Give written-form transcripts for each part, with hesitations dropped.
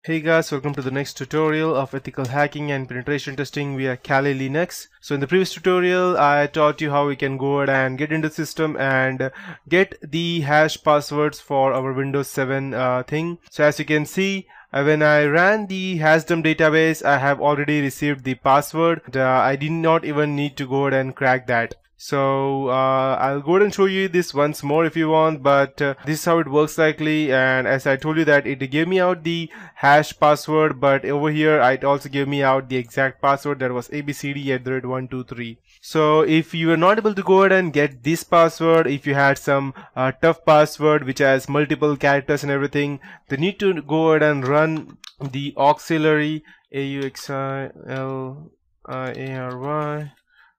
Hey guys, welcome to the next tutorial of ethical hacking and penetration testing via Kali Linux. So in the previous tutorial, I taught you how we can go ahead and get into the system and get the hash passwords for our Windows 7 thing. So as you can see, when I ran the hashdom database, I have already received the password. I did not even need to go ahead and crack that. So I'll go ahead and show you this once more if you want, but this is how it works likely. And as I told you that it gave me out the hash password, but over here it also gave me out the exact password, that was abcd@123. So if you are not able to go ahead and get this password, if you had some tough password which has multiple characters and everything, then you need to go ahead and run the auxiliary auxiliary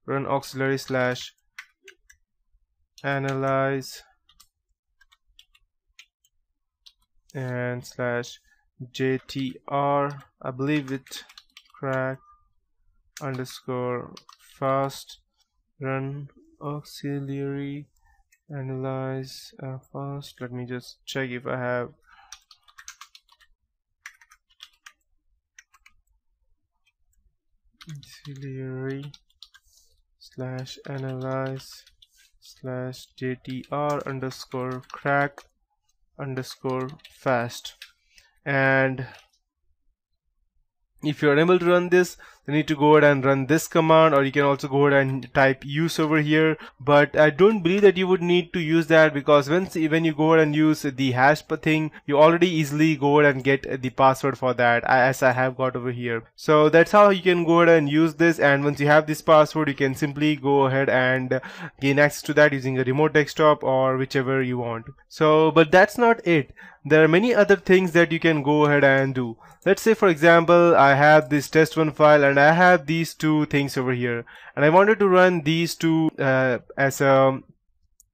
run auxiliary slash analyze and slash jtr, I believe it, crack underscore fast, run auxiliary analyze fast. Let me just check if I have auxiliary slash analyze slash jtr underscore crack underscore fast. And if you're unable to run this, you need to go ahead and run this command, or you can also go ahead and type use over here. But I don't believe that you would need to use that, because when you go ahead and use the hash thing, you already easily go ahead and get the password for that, as I have got over here. So that's how you can go ahead and use this, and once you have this password, you can simply go ahead and gain access to that using a remote desktop or whichever you want. So, but that's not it. There are many other things that you can go ahead and do. Let's say, for example, I have this test1 file and I have these two things over here, and I wanted to run these two as a,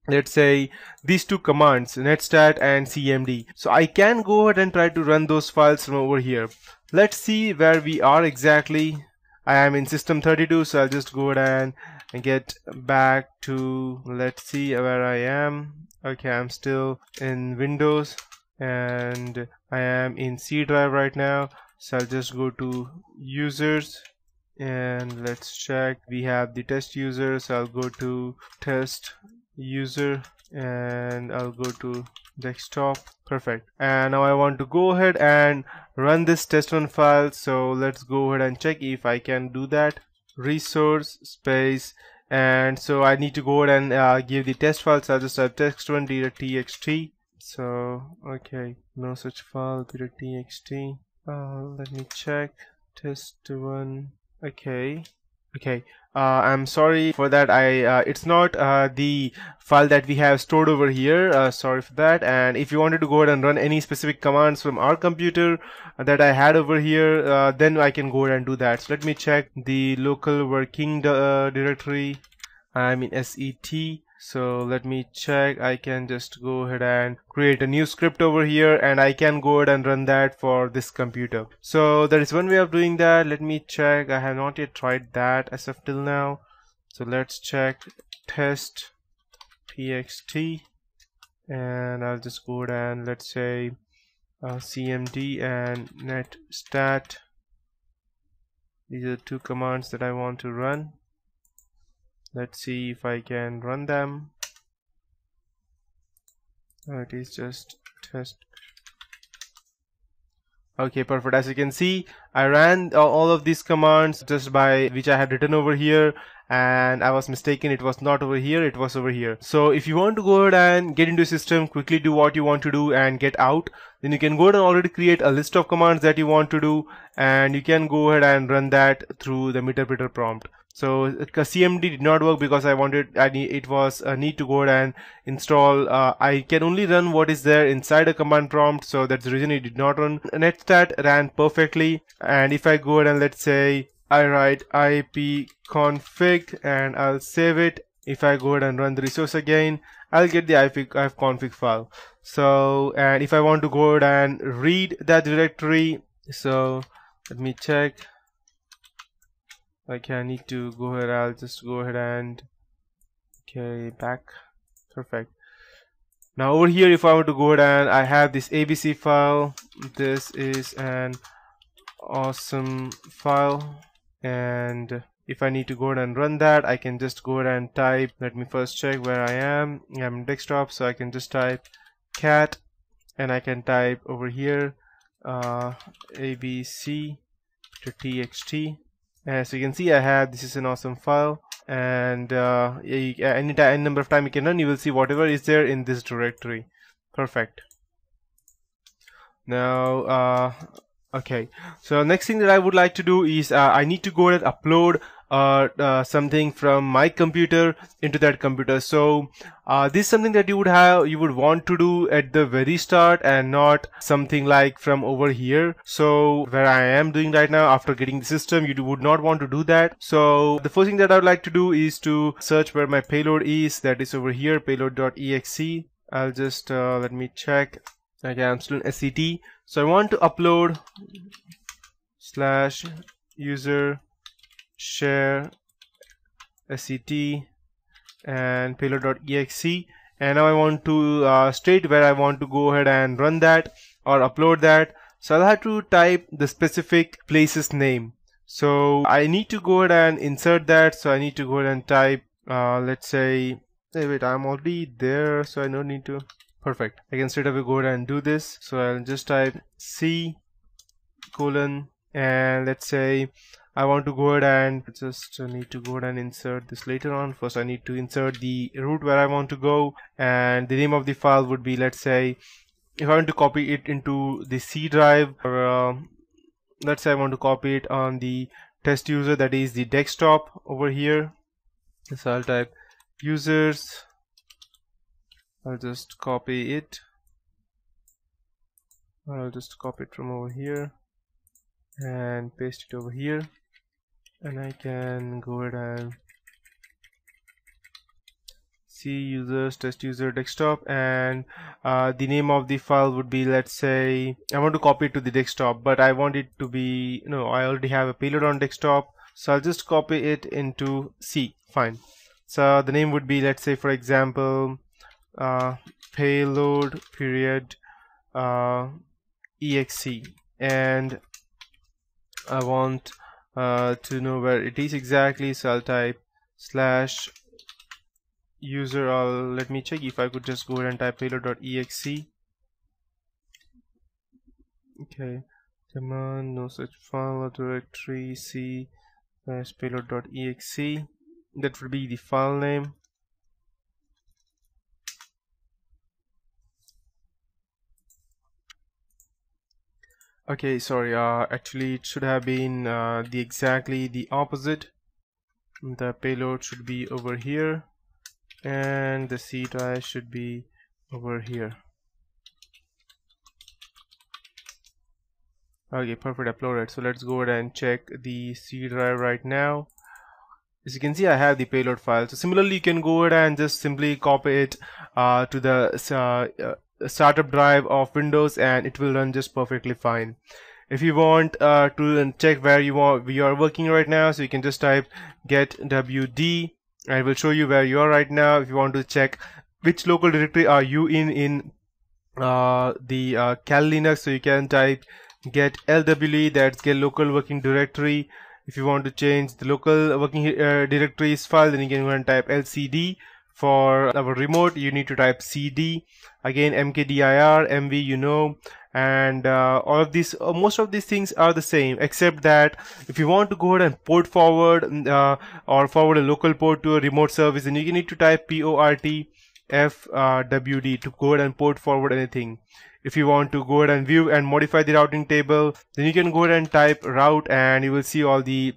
let's say, these two commands, netstat and cmd. So I can go ahead and try to run those files from over here. Let's see where we are exactly. I am in system32, so I'll just go ahead and get back to, let's see where I am. Okay, I'm still in Windows and I am in C drive right now, so I'll just go to users and let's check. We have the test user, so I'll go to test user and I'll go to desktop. Perfect. And now I want to go ahead and run this test1 file, so let's go ahead and check if I can do that. Resource space, and so I need to go ahead and give the test file, so I'll just type test1.txt. So okay, no such file .txt. Let me check test1. Okay. I'm sorry for that. It's not the file that we have stored over here. Sorry for that. And if you wanted to go ahead and run any specific commands from our computer that I had over here, then I can go ahead and do that. So let me check the local working directory. I'm in set. So let me check. I can just go ahead and create a new script over here, and I can go ahead and run that for this computer. So there is one way of doing that. Let me check. I have not yet tried that as of till now. So let's check test txt, and I'll just go ahead and let's say cmd and netstat. These are two commands that I want to run. Let's see if I can run them. It is just test. Okay, perfect. As you can see, I ran all of these commands just by which I had written over here, and I was mistaken. It was not over here, it was over here. So if you want to go ahead and get into a system, quickly do what you want to do and get out, then you can go ahead and already create a list of commands that you want to do, and you can go ahead and run that through the meterpreter prompt. So cmd did not work because it was a need to go ahead and install. I can only run what is there inside a command prompt, so that's the reason it did not run. Netstat ran perfectly, and if I go ahead and let's say I write ipconfig and I'll save it. If I go ahead and run the resource again, I'll get the ifconfig file. So, and if I want to go ahead and read that directory, so let me check. Okay, I need to go ahead. I'll just go ahead and okay, back. Perfect. Now over here, if I were to go ahead and I have this ABC file, this is an awesome file. And if I need to go ahead and run that, I can just go ahead and type, let me first check where I am. I'm desktop, so I can just type cat, and I can type over here abc to txt. As you can see, I have, this is an awesome file, and any number of time you can run, you will see whatever is there in this directory. Perfect. Now okay, so next thing that I would like to do is I need to go ahead and upload something from my computer into that computer. So this is something that you would want to do at the very start, and not something like from over here. So where I am doing right now, after getting the system, you would not want to do that. So the first thing that I would like to do is to search where my payload is. That is over here, payload.exe. I'll just let me check. Okay, I'm still in SCT. So I want to upload /user share SCT and payload.exe, and now I want to state where I want to go ahead and run that or upload that. So I'll have to type the specific place's name. So I need to go ahead and insert that. So I need to go ahead and type let's say, hey, wait, I'm already there, so I don't need to. Perfect. I can straight away go ahead and do this. So I'll just type C:, and let's say I want to go ahead and just need to go ahead and insert this later on. First I need to insert the route where I want to go, and the name of the file would be, let's say, if I want to copy it into the C drive, or let's say I want to copy it on the test user, that is the desktop over here. So I'll type users, I'll just copy it, I'll just copy it from over here and paste it over here, and I can go ahead and C users, test user, desktop, and the name of the file would be, let's say, I want to copy it to the desktop, but I want it to be, no, I already have a payload on desktop, so I'll just copy it into C. Fine. So the name would be, let's say, for example, payload period exe, and I want to know where it is exactly, so I'll type /user, or let me check if I could just go ahead and type payload.exe. okay, command no such file or directory, C /payload.exe, that would be the file name. Okay, sorry, actually it should have been exactly the opposite. The payload should be over here, and the C drive should be over here. Okay, perfect, uploaded. So let's go ahead and check the C drive right now. As you can see, I have the payload file. So similarly, you can go ahead and just simply copy it to the startup drive of Windows, and it will run just perfectly fine. If you want to check where you are working right now, so you can just type get wd, and it will show you where you are right now. If you want to check which local directory are you in the Cal Linux, so you can type get lwe, that's get local working directory. If you want to change the local working directories file, then you can go and type lcd. For our remote, you need to type cd, again mkdir, mv, you know, and all of these, most of these things are the same, except that if you want to go ahead and port forward or forward a local port to a remote service, then you need to type port fwd to go ahead and port forward anything. If you want to go ahead and view and modify the routing table, then you can go ahead and type route, and you will see all the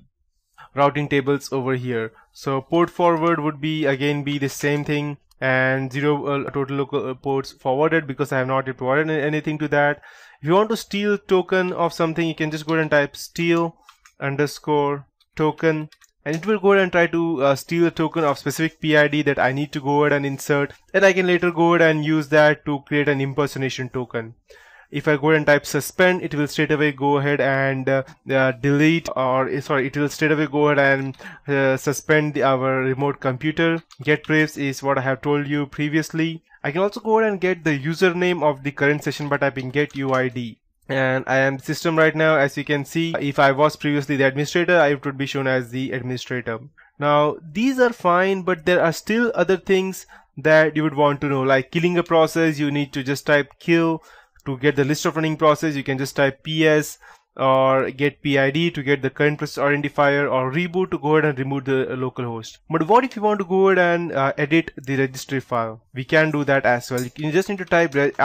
routing tables over here. So port forward would be again be the same thing, and 0 total local ports forwarded, because I have not provided anything to that. If you want to steal token of something, you can just go ahead and type steal underscore token, and it will go ahead and try to steal a token of specific PID that I need to go ahead and insert, and I can later go ahead and use that to create an impersonation token. If I go ahead and type suspend, it will straight away go ahead and delete, or sorry, it will straight away go ahead and suspend our remote computer. Get prefs is what I have told you previously. I can also go ahead and get the username of the current session by typing get UID. and I am the system right now. As you can see, if I was previously the administrator, I would be shown as the administrator. Now these are fine, but there are still other things that you would want to know, like killing a process. You need to just type kill to get the list of running process. You can just type ps or get PID to get the current process identifier, or reboot to go ahead and remove the local host. But what if you want to go ahead and edit the registry file? We can do that as well. You just need to type reg,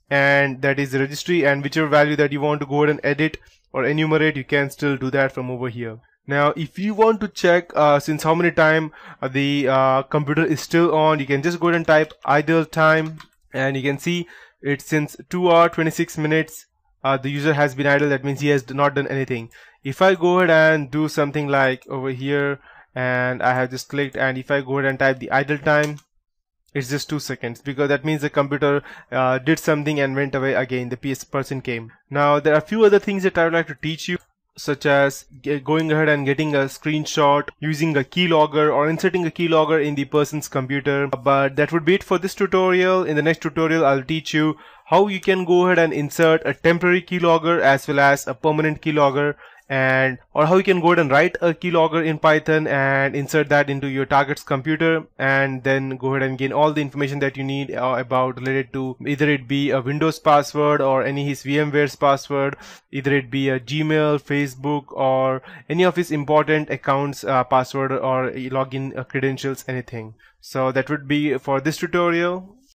and that is the registry, and whichever value that you want to go ahead and edit or enumerate, you can still do that from over here. Now if you want to check since how many time the computer is still on, you can just go ahead and type idle time, and you can see it's since 2 hours 26 minutes the user has been idle. That means he has not done anything. If I go ahead and do something like over here, and I have just clicked, and if I go ahead and type the idle time, it's just 2 seconds, because that means the computer did something and went away again. The PS person came. Now there are a few other things that I would like to teach you, such as going ahead and getting a screenshot, using a keylogger, or inserting a keylogger in the person's computer. But that would be it for this tutorial. In the next tutorial, I'll teach you how you can go ahead and insert a temporary keylogger as well as a permanent keylogger, and or how you can go ahead and write a keylogger in Python and insert that into your target's computer, and then go ahead and gain all the information that you need about related to either it be a Windows password or any his VMware's password, either it be a Gmail, Facebook, or any of his important accounts password or login credentials, anything. So that would be for this tutorial.